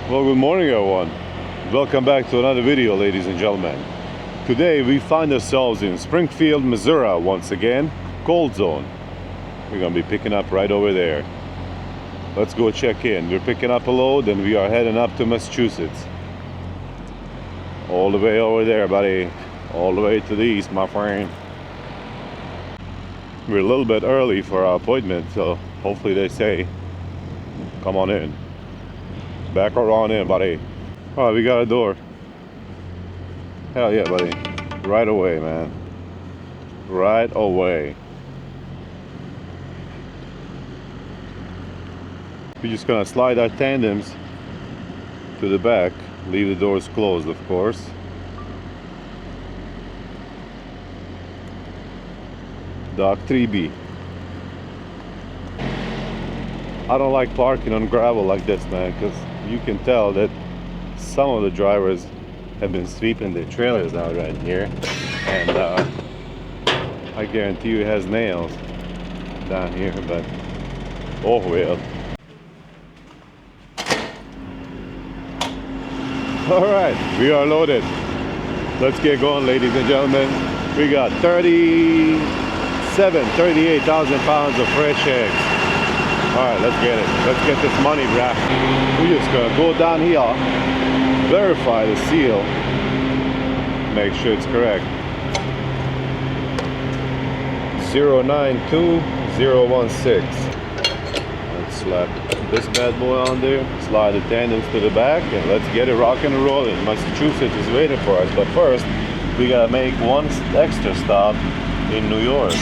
Well, good morning everyone. Welcome back to another video, ladies and gentlemen. Today we find ourselves in Springfield, Missouri once again, cold zone. We're gonna be picking up right over there. Let's go check in. We're picking up a load and we are heading up to Massachusetts. All the way over there, buddy. All the way to the east, my friend. We're a little bit early for our appointment, so hopefully they say, come on in. Back around in, buddy. Oh, we got a door. Hell yeah, buddy. Right away, man. Right away. We're just gonna slide our tandems to the back. Leave the doors closed, of course. Dock 3B. I don't like parking on gravel like this, man, because you can tell that some of the drivers have been sweeping their trailers out right here, and I guarantee you it has nails down here, but oh well. Alright, we are loaded. Let's get going, ladies and gentlemen. We got 38,000 pounds of fresh eggs. Alright, let's get it. Let's get this money, bruh. We're just gonna go down here, verify the seal, make sure it's correct. 092016. Let's slap this bad boy on there, slide the tandems to the back, and let's get it rocking and rolling. Massachusetts is waiting for us, but first we gotta make one extra stop in New York.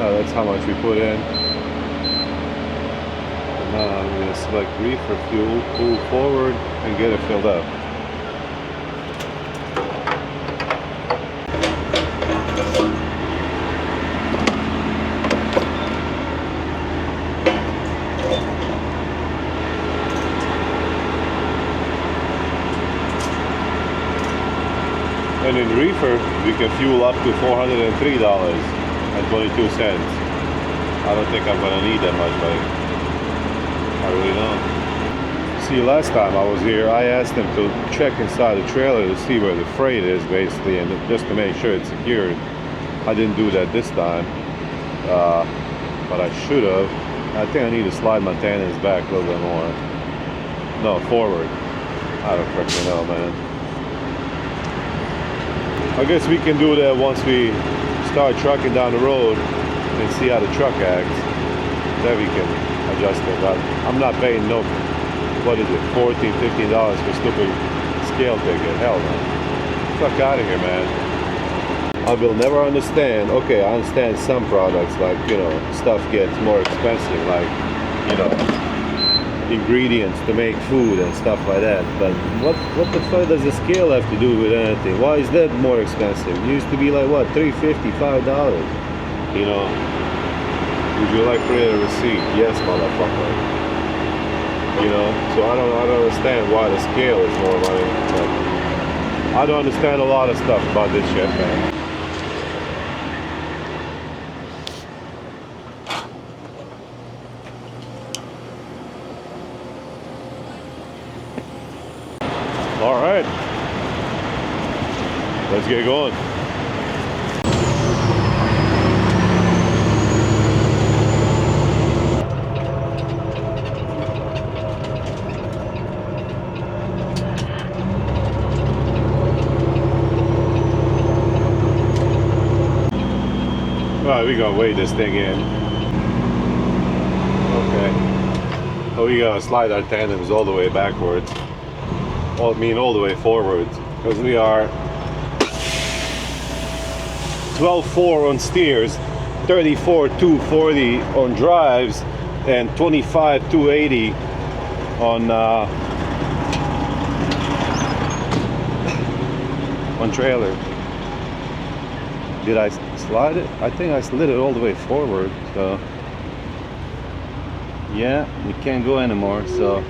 That's how much we put in. And now I'm going to select reefer fuel, pull forward, and get it filled up. And in reefer, we can fuel up to $403.22. I don't think I'm gonna need that much, but I really don't. See, last time I was here, I asked them to check inside the trailer to see where the freight is, basically, and just to make sure it's secured. I didn't do that this time, but I should have. I think I need to slide my tandems back a little bit more. No, forward. I don't freaking know, man. I guess we can do that once we start trucking down the road and see how the truck acts. Then we can adjust it. But I'm not paying no, what is it, $14, $15 for stupid scale ticket. Hell no. Fuck out of here, man. I will never understand. Okay, I understand some products, like, you know, stuff gets more expensive, like, you know, ingredients to make food and stuff like that. But what the fuck does the scale have to do with anything? Why is that more expensive? It used to be like what, $3.50, $5? You know. Would you like to create a receipt? Yes, motherfucker. You know. So I don't understand why the scale is more money. But I don't understand a lot of stuff about this shit, man. All right, let's get going. All right, we're gonna weigh this thing in. Okay. Oh, we gotta slide our tandems all the way backwards. Well, I mean all the way forwards, because we are 12.4 on steers, 34.240 on drives, and 25.280 on trailer. Did I slide it? I think I slid it all the way forward, so yeah, we can't go anymore, so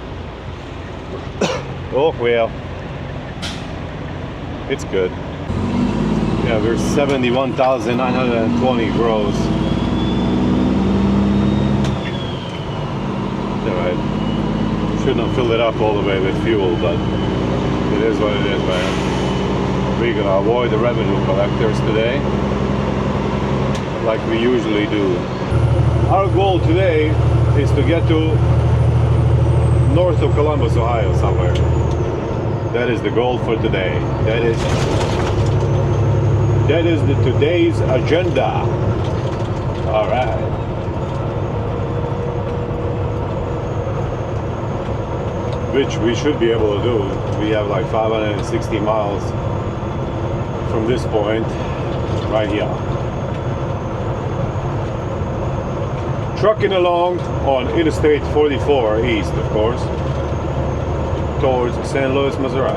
oh well, it's good. Yeah, we're 71,920 gross. Alright, shouldn't have filled it up all the way with fuel, but it is what it is, man. We're gonna avoid the revenue collectors today, like we usually do. Our goal today is to get to north of Columbus, Ohio, somewhere. That is the goal for today. That is today's agenda. All right. Which we should be able to do. We have like 560 miles from this point right here. Trucking along on Interstate 44 east, of course, towards St. Louis, Missouri.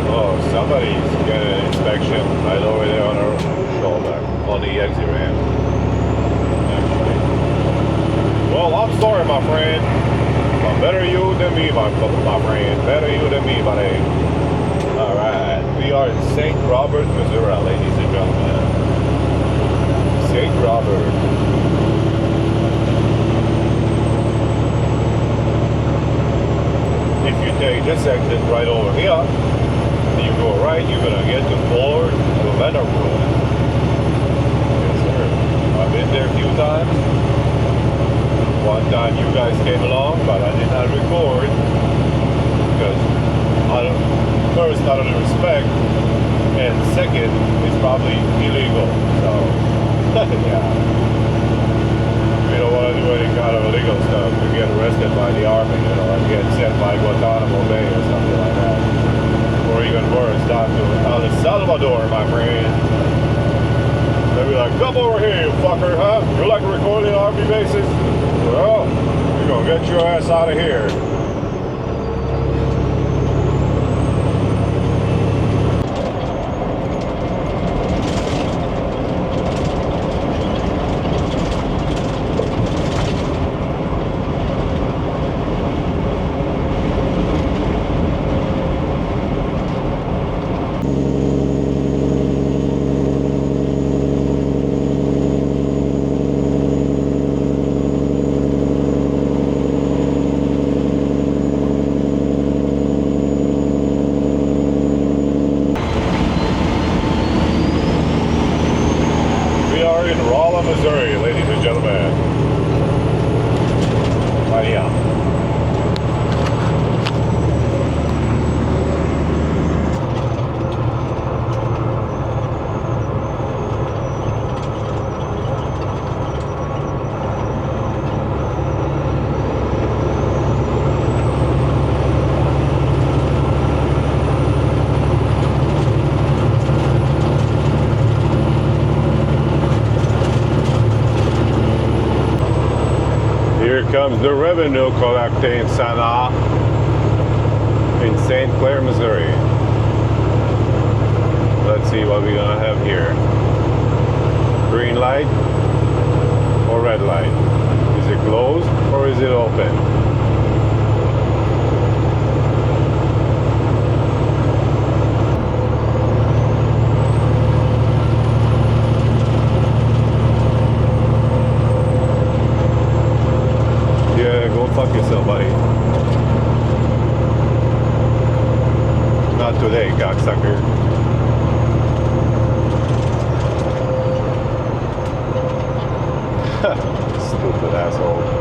Oh, somebody's getting an inspection right over there on our shoulder, on the exit ramp. Well, I'm sorry, my friend. But better you than me, my friend. Better you than me, buddy. All right. We are in St. Robert, Missouri, ladies and gentlemen. St. Robert. If you take this exit right over here, and you go right, you're going to get to Ford Leonard Road. Yes, sir. I've been there a few times. One time you guys came along, but I did not record because first, out of the respect, and second, it's probably illegal. So, yeah, we don't want to do any kind of illegal stuff. We get arrested by the army, you know, and get sent by Guantanamo Bay or something like that, or even worse, down to El Salvador, my friend. They'll be like, "Come over here, you fucker, huh? You like recording army bases? Well, you're gonna get your ass out of here." Missouri, ladies and gentlemen. Right here. comes the revenue collecting Santa in St. Clair, Missouri. Let's see what we're gonna have here. Green light or red light? Is it closed or is it open? Yeah, go fuck yourself, buddy. Not today, cocksucker. Stupid asshole.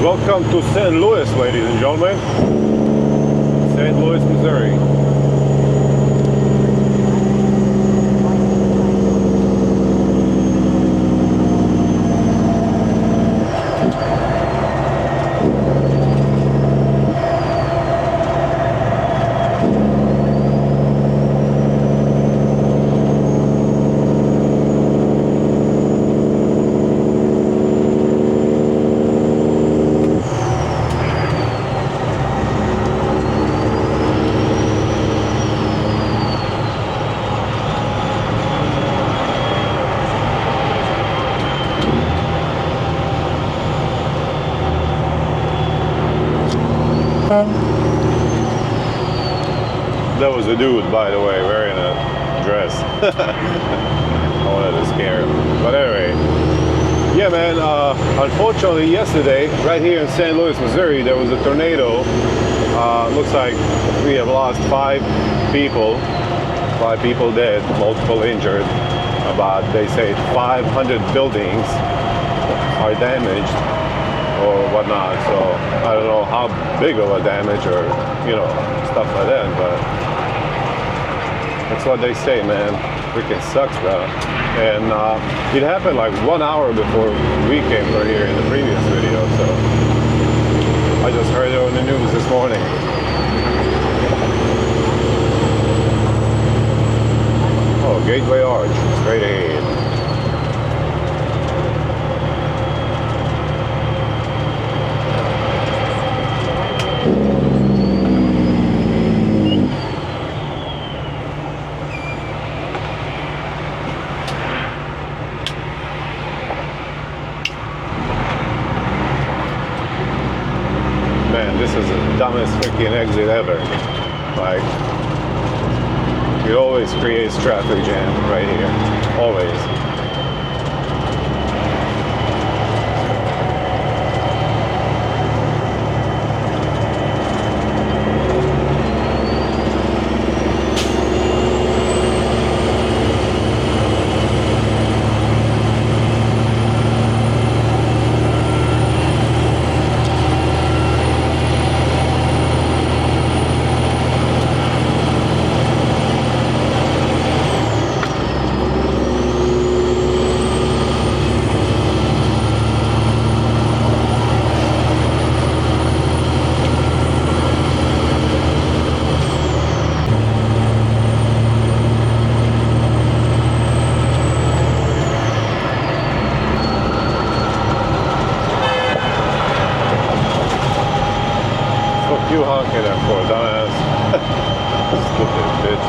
Welcome to St. Louis, ladies and gentlemen. St. Louis, Missouri. That was a dude, by the way, wearing a dress. I wanted to scare him. But anyway, yeah, man, unfortunately yesterday, right here in St. Louis, Missouri, there was a tornado. Looks like we have lost 5 people dead, multiple injured. About, they say, 500 buildings are damaged or whatnot. So I don't know how big of a damage or, you know, stuff like that, but that's what they say, man. Freaking sucks, bro. And it happened like 1 hour before we came through here in the previous video, so I just heard it on the news this morning. Oh, Gateway Arch, straight ahead. This is the dumbest freaking exit ever. Like, it always creates traffic jam right here. Always. You honking at for, dumbass. Stupid bitch.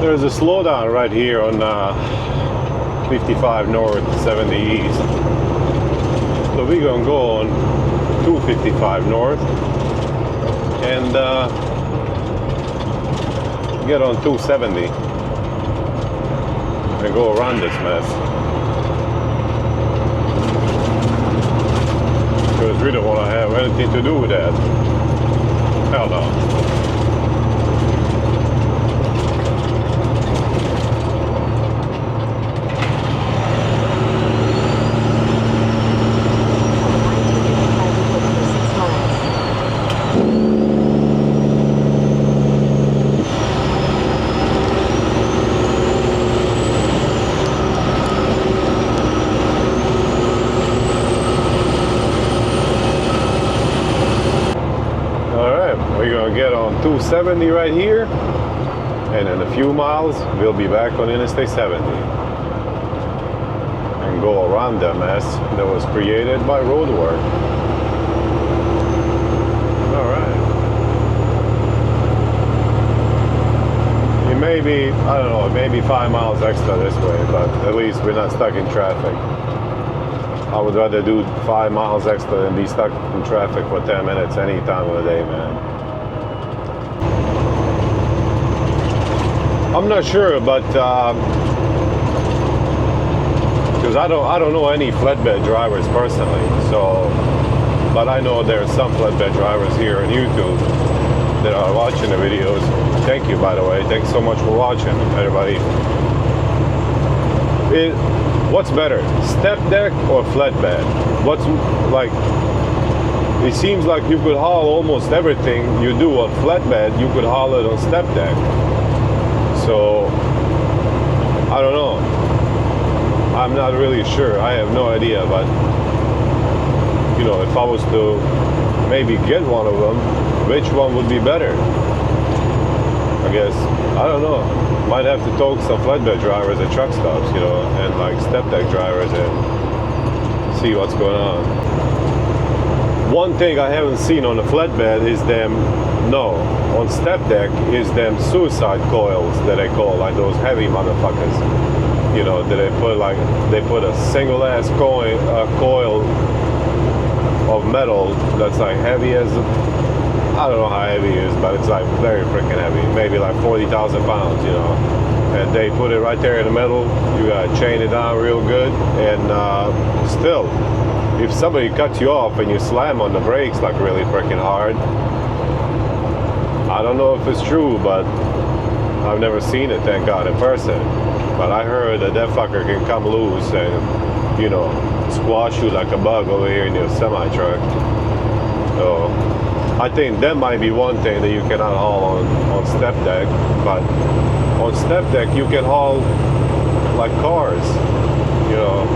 There's a slowdown right here on 55 north, 70 east. So we're gonna go on 255 north and get on 270 and go around this mess. Because we don't want to have anything to do with that. Hell no. We're gonna get on 270 right here, and in a few miles we'll be back on Interstate 70 and go around that mess that was created by road work. Alright. It may be, I don't know, maybe 5 miles extra this way, but at least we're not stuck in traffic. I would rather do 5 miles extra than be stuck in traffic for 10 minutes any time of the day, man. I'm not sure, but because I don't know any flatbed drivers personally. So, but I know there's some flatbed drivers here on YouTube that are watching the videos. Thank you, by the way. Thanks so much for watching, everybody. What's better, step deck or flatbed? What's like? It seems like you could haul almost everything you do on flatbed. You could haul it on step deck. So, I don't know. I'm not really sure. I have no idea, but you know, if I was to maybe get one of them, which one would be better? I guess, I don't know. Might have to talk some flatbed drivers at truck stops, you know, and like step deck drivers and see what's going on. One thing I haven't seen on the flatbed is them, on step deck is them suicide coils that they call, like those heavy motherfuckers. You know, that they put a single ass coil of metal that's like heavy as, I don't know how heavy it is, but it's like very freaking heavy, maybe like 40,000 pounds, you know. And they put it right there in the middle. You gotta chain it down real good, and still, if somebody cuts you off and you slam on the brakes like really freaking hard, I don't know if it's true, but I've never seen it, thank God, in person. But I heard that fucker can come loose and, you know, squash you like a bug over here in your semi-truck. So I think that might be one thing that you cannot haul on step deck, but on step deck you can haul like cars, you know.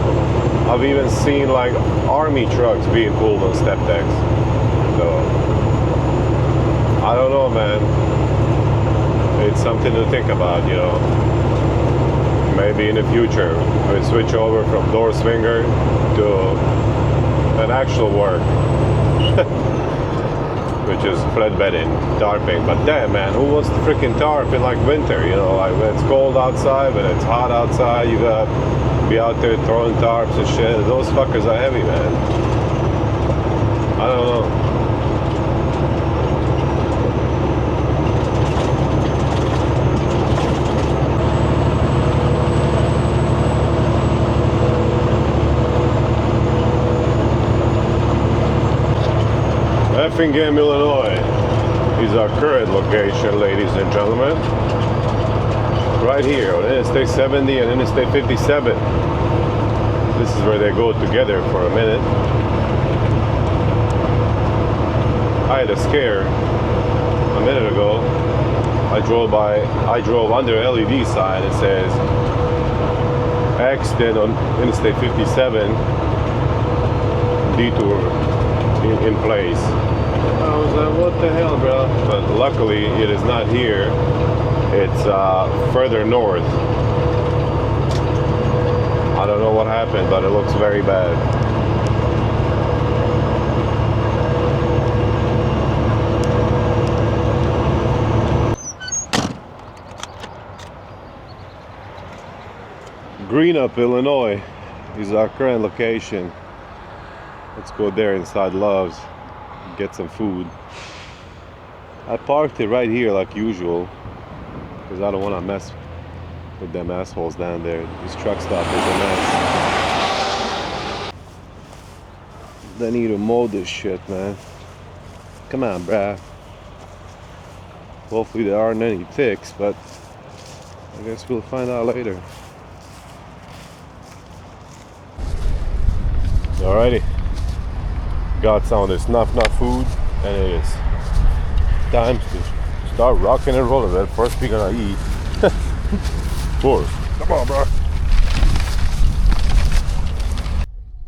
I've even seen like army trucks being pulled on step decks. So I don't know, man. It's something to think about, you know. Maybe in the future we switch over from door swinger to an actual work, which is flatbedding, tarping. But damn, man, who wants to freaking tarp in like winter? You know, like when it's cold outside, when it's hot outside, you gotta be out there throwing tarps and shit. Those fuckers are heavy, man. I don't know. Effingham, Illinois is our current location, ladies and gentlemen. Right here on Interstate 70 and Interstate 57. This is where they go together for a minute. I had a scare a minute ago. I drove under LED sign. It says accident on Interstate 57, detour in place. I was like, what the hell, bro? But luckily it is not here. It's further north. I don't know what happened, but it looks very bad. Greenup, Illinois is our current location. Let's go there inside Love's, get some food. I parked it right here like usual because I don't want to mess with them assholes down there. This truck stop is a mess. They need to mow this shit, man. Come on, bruh. Hopefully there aren't any ticks, but I guess we'll find out later. Alrighty. Got some of this nut food, and it is time to start rocking and rolling. That first we're gonna eat. Of course. Come on, bro.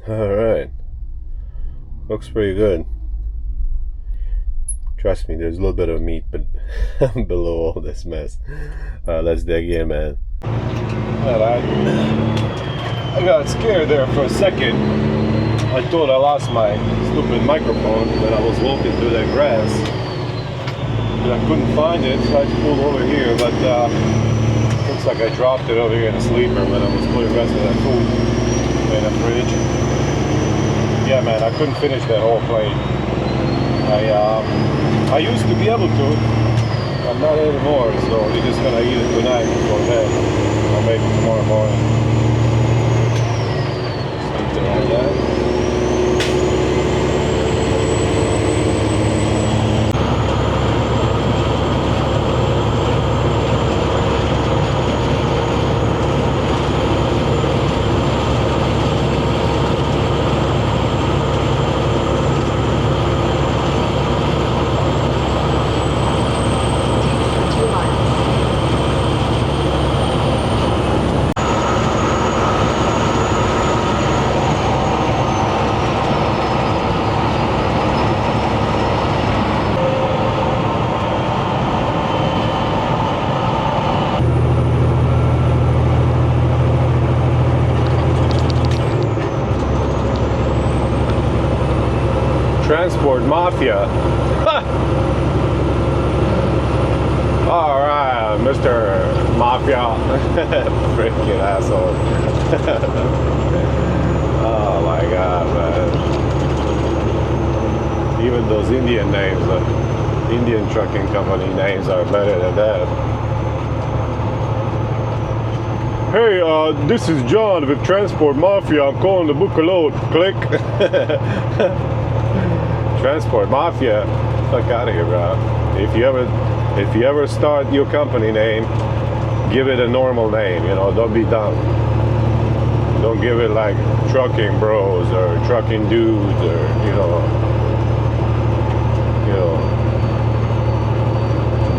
Alright. Looks pretty good. Trust me, there's a little bit of meat, but below all this mess. Let's dig in, man. Alright. I got scared there for a second. I thought I lost my stupid microphone when I was walking through that grass. But I couldn't find it, so I pulled over here, but looks like I dropped it over here in a sleeper when I was putting the rest of that food in the fridge. Yeah, man, I couldn't finish that whole plate. I used to be able to. I'm not anymore, so we're just gonna eat it tonight before bed, or maybe tomorrow morning. Something like that. Transport Mafia. Alright, Mr. Mafia. Freaking asshole. Oh my god, man. Even those Indian names, Indian trucking company names are better than that. Hey, this is John with Transport Mafia. I'm calling to book a load. Click. Transport Mafia, fuck out of here, bro. If you ever start your company name, give it a normal name. You know, don't be dumb. Don't give it like Trucking Bros or Trucking Dudes or you know,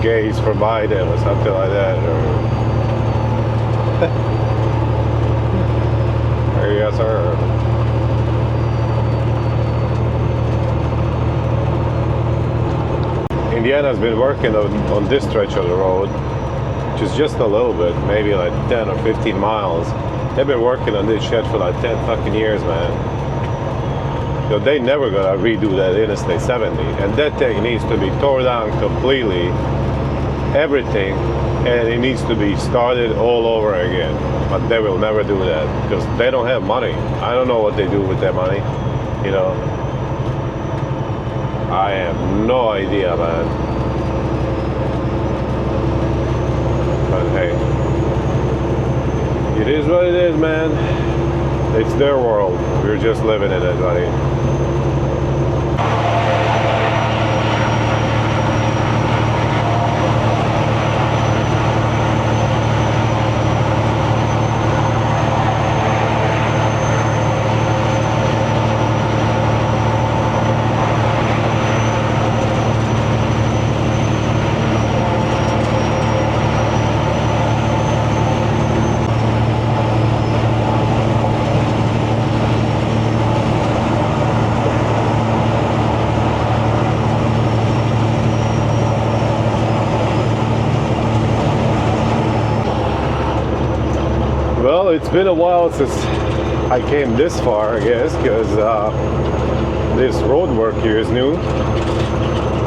Gays for Biden or something like that. Or yes, sir. Indiana's been working on this stretch of the road, which is just a little bit, maybe like 10 or 15 miles. They've been working on this shit for like 10 fucking years, man. You know, they never gonna redo that Interstate 70, and that thing needs to be torn down completely, everything, and it needs to be started all over again. But they will never do that because they don't have money. I don't know what they do with their money, you know. I have no idea, man. But hey, it is what it is, man. It's their world. We're just living in it, buddy. Well, it's been a while since I came this far, I guess, because this road work here is new.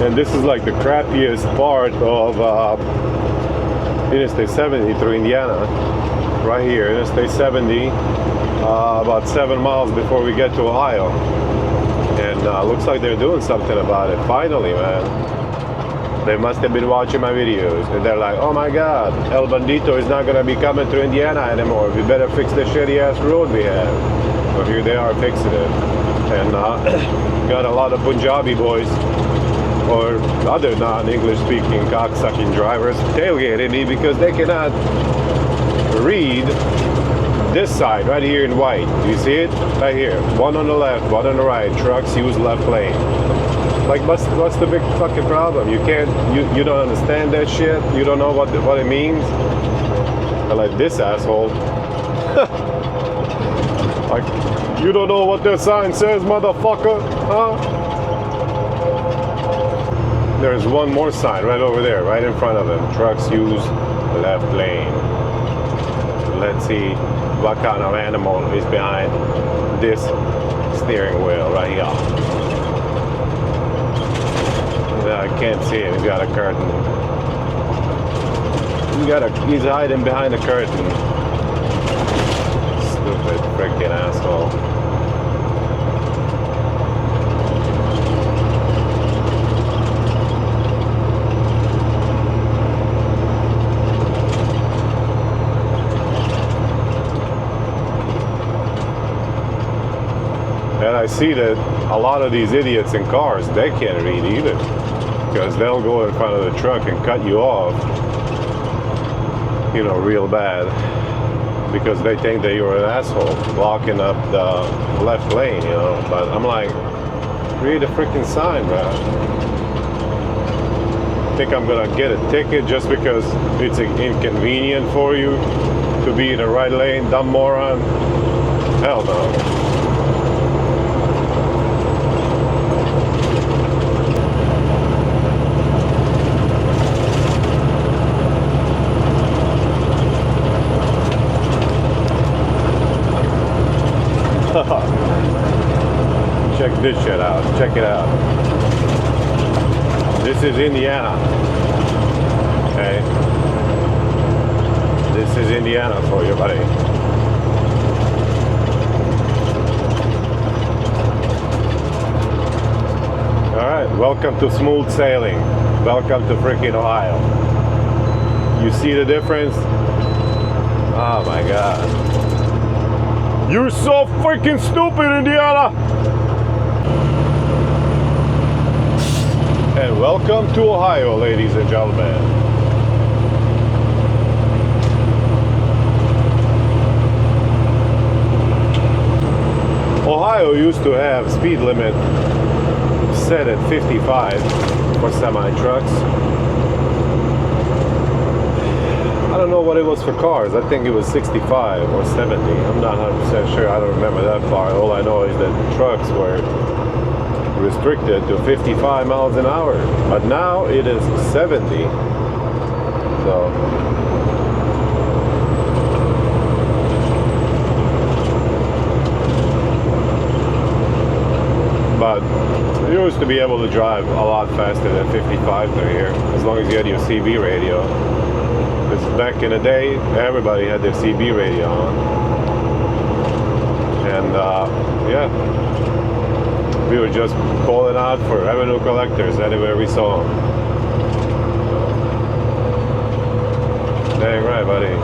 And this is like the crappiest part of Interstate 70 through Indiana, right here, Interstate 70, about 7 miles before we get to Ohio. And looks like they're doing something about it. Finally, man. They must have been watching my videos. And they're like, oh my God, El Bandito is not going to be coming to Indiana anymore. We better fix the shitty ass road we have. So here they are fixing it. And got a lot of Punjabi boys or other non-English speaking cocksucking drivers tailgating me because they cannot read this side right here in white. Do you see it? Right here. One on the left, one on the right. Trucks use left lane. Like, what's the big fucking problem? You can't, you don't understand that shit? You don't know what it means? I like this asshole. Like, you don't know what that sign says, motherfucker? Huh? There's one more sign right over there, right in front of him. Trucks use left lane. Let's see what kind of animal is behind this steering wheel right here. I can't see it. He's got a curtain. He's hiding behind the curtain. Stupid freaking asshole. And I see that a lot of these idiots in cars, they can't read either. Because they'll go in front of the truck and cut you off, you know, real bad. Because they think that you're an asshole, blocking up the left lane, you know. But I'm like, read the freaking sign, bro. Think I'm gonna get a ticket just because it's inconvenient for you to be in the right lane, dumb moron? Hell no. Check this shit out. Check it out. This is Indiana. Okay? This is Indiana for you, buddy. Alright, welcome to smooth sailing. Welcome to freaking Ohio. You see the difference? Oh my God. You're so freaking stupid, Indiana! And welcome to Ohio, ladies and gentlemen. Ohio used to have speed limit set at 55 for semi-trucks. I don't know what it was for cars. I think it was 65 or 70. I'm not 100% sure. I don't remember that far. All I know is that trucks were restricted to 55 miles an hour. But now it is 70. So but you used to be able to drive a lot faster than 55 through here, as long as you had your CB radio. Because back in the day, everybody had their CB radio on. And yeah, we were just calling out for revenue collectors anywhere we saw them. Dang right, buddy.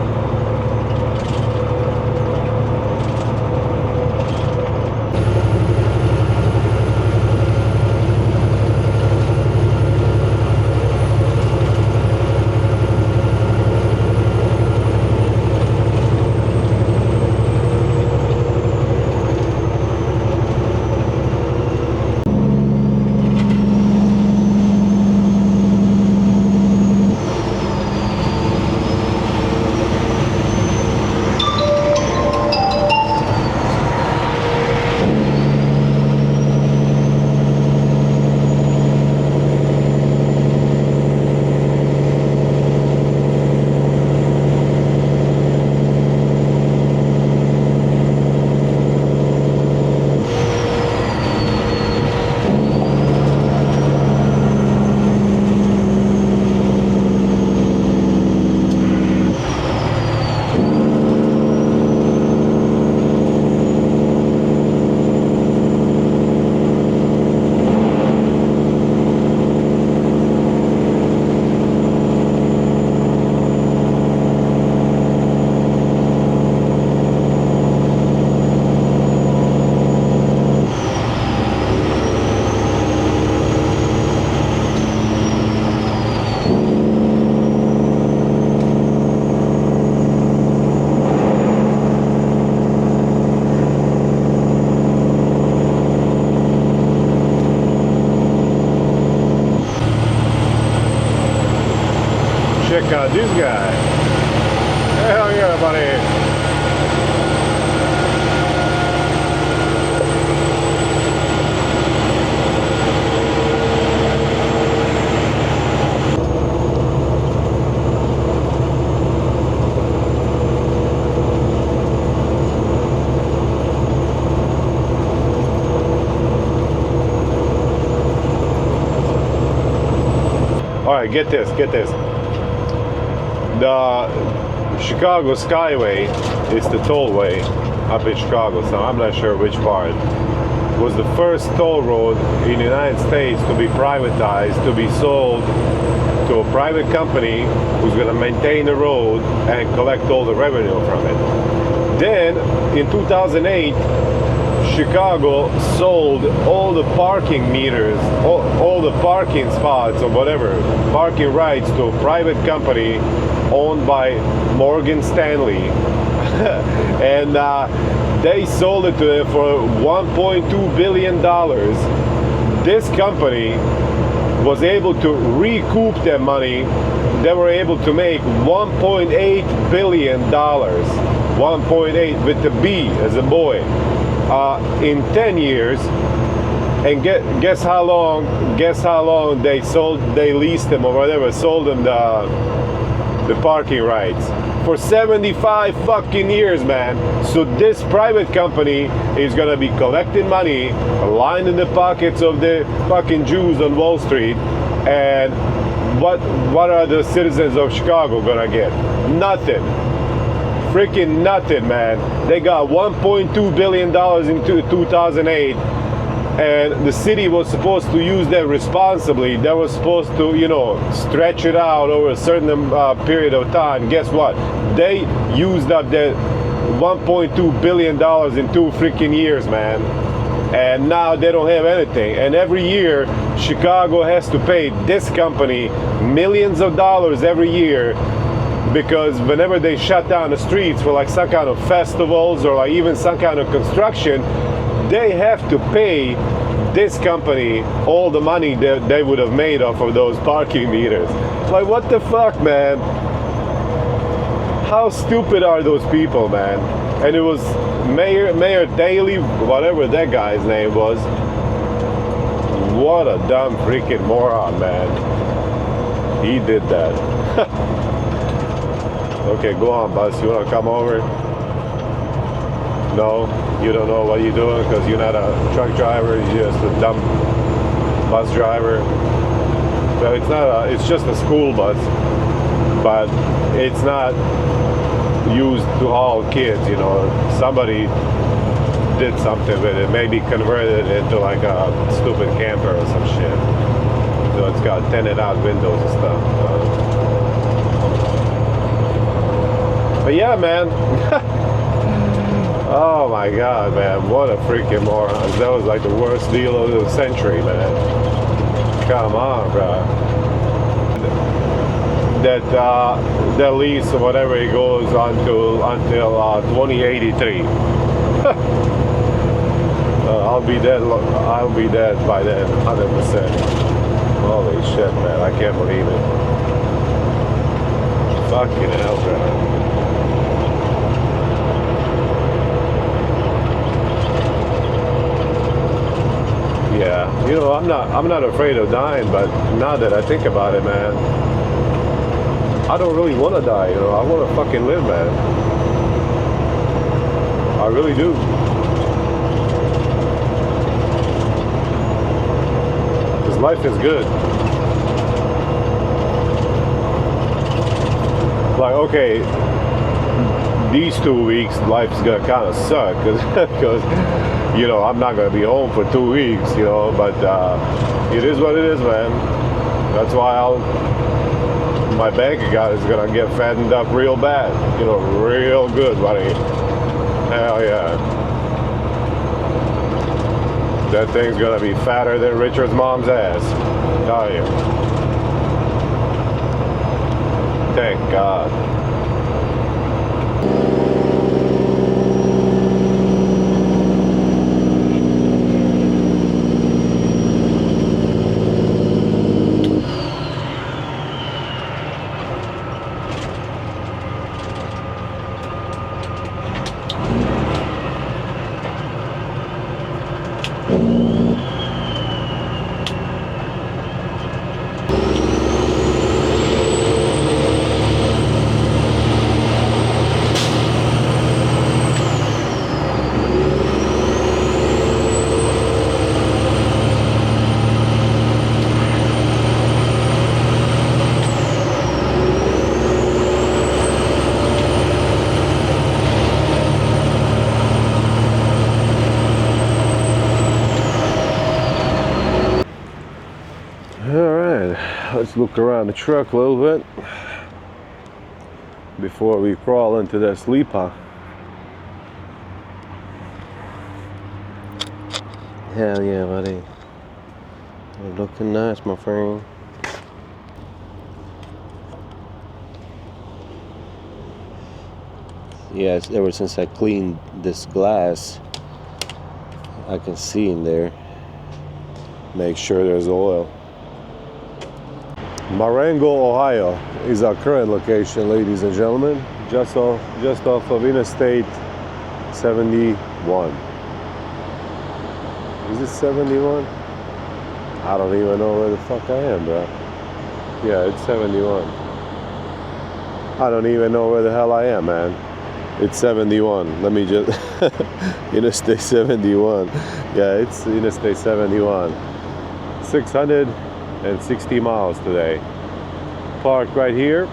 check out this guy. Hell yeah, buddy. All right, get this. The Chicago Skyway is the tollway up in Chicago, so I'm not sure which part. Was the first toll road in the United States to be privatized, to be sold to a private company who's going to maintain the road and collect all the revenue from it. Then, in 2008, Chicago sold all the parking meters, all the parking spots or whatever, parking rights to a private company owned by Morgan Stanley. And they sold it to them for $1.2 billion. This company was able to recoup their money. They were able to make $1.8 billion. 1.8 with the B as a boy. In 10 years, and guess how long they leased them or whatever, sold them the parking rights for 75 fucking years, man. So this private company is gonna be collecting money, lining the pockets of the fucking Jews on Wall Street, and what are the citizens of Chicago gonna get? Nothing. Freaking nothing, man. They got $1.2 billion in 2008, and the city was supposed to use that responsibly. They were supposed to, stretch it out over a certain period of time. Guess what? They used up that $1.2 billion in 2 freaking years, man. And now they don't have anything. And every year, Chicago has to pay this company millions of dollars every year, because whenever they shut down the streets for like some kind of festivals or like even some kind of construction, they have to pay this company all the money that they would have made off of those parking meters. Like, what the fuck, man? How stupid are those people, man? And it was Mayor Daley, whatever that guy's name was. What a dumb freaking moron, man. He did that. Okay, go on, bus. You want to come over? No, you don't know what you're doing because you're not a truck driver. You're just a dumb bus driver. So it's just a school bus, but it's not used to haul kids. Somebody did something with it. Maybe converted it into like a stupid camper or some shit. So it's got tinted out windows and stuff. But yeah, man. Oh my God, man. What a freaking moron. That was like the worst deal of the century, man. Come on, bro. That lease or whatever it goes until 2083. I'll be dead by then, 100%. Holy shit, man. I can't believe it. Fucking hell, bro. Yeah, I'm not afraid of dying, but now that I think about it, man, I don't really want to die, I want to fucking live, man. I really do. Because life is good. Like, okay, these 2 weeks, life's gonna kind of suck, because I'm not gonna be home for 2 weeks, but it is what it is, man. That's why my bank account is gonna get fattened up real bad, real good, buddy. Hell yeah. That thing's gonna be fatter than Richard's mom's ass. Tell you. Thank God. Let's look around the truck a little bit before we crawl into that sleeper. Hell yeah, buddy. You're looking nice, my friend. Yes, ever since I cleaned this glass, I can see in there. Make sure there's oil. Marengo, Ohio is our current location, ladies and gentlemen. Just off of Interstate 71. Is it 71? I don't even know where the fuck I am, bro. Yeah, it's 71. I don't even know where the hell I am, man. It's 71. Let me just... Interstate 71. Yeah, it's Interstate 71. 660 miles today. Parked right here.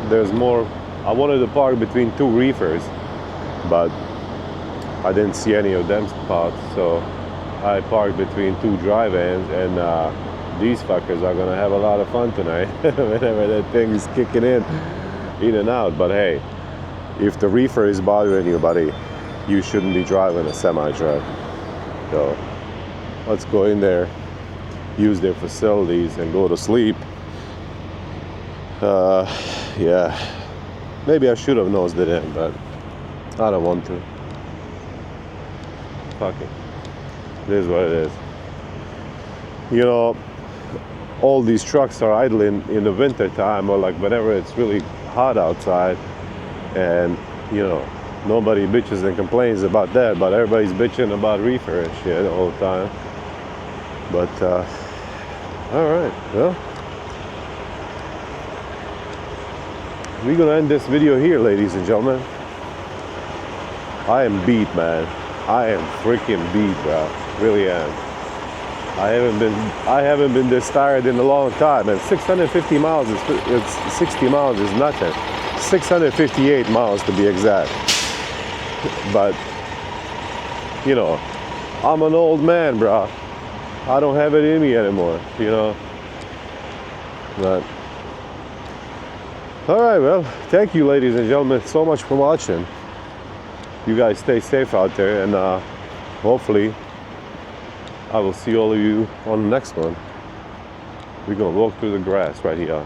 There's more. I wanted to park between two reefers, but I didn't see any of them spots, so I parked between two dry vans, and these fuckers are gonna have a lot of fun tonight whenever that thing is kicking in and out. But hey, if the reefer is bothering you, buddy, you shouldn't be driving a semi-truck. So let's go in there, use their facilities, and go to sleep. Yeah, maybe I should have nosed it in, but I don't want to. Fuck it. It is what it is. You know, all these trucks are idling in the winter time, or like whenever it's really hot outside, and you know, nobody bitches and complains about that, but everybody's bitching about reefer and shit all the time. But all right, well, we're gonna end this video here, ladies and gentlemen. I am beat, man. I am freaking beat, bro. Really am. I haven't been this tired in a long time. And 650 miles is 60 miles is nothing. 658 miles to be exact. But you know, I'm an old man, bro. I don't have it in me anymore, you know. But all right, well, thank you, ladies and gentlemen, so much for watching. You guys stay safe out there, and hopefully I will see all of you on the next one. We're gonna walk through the grass right here.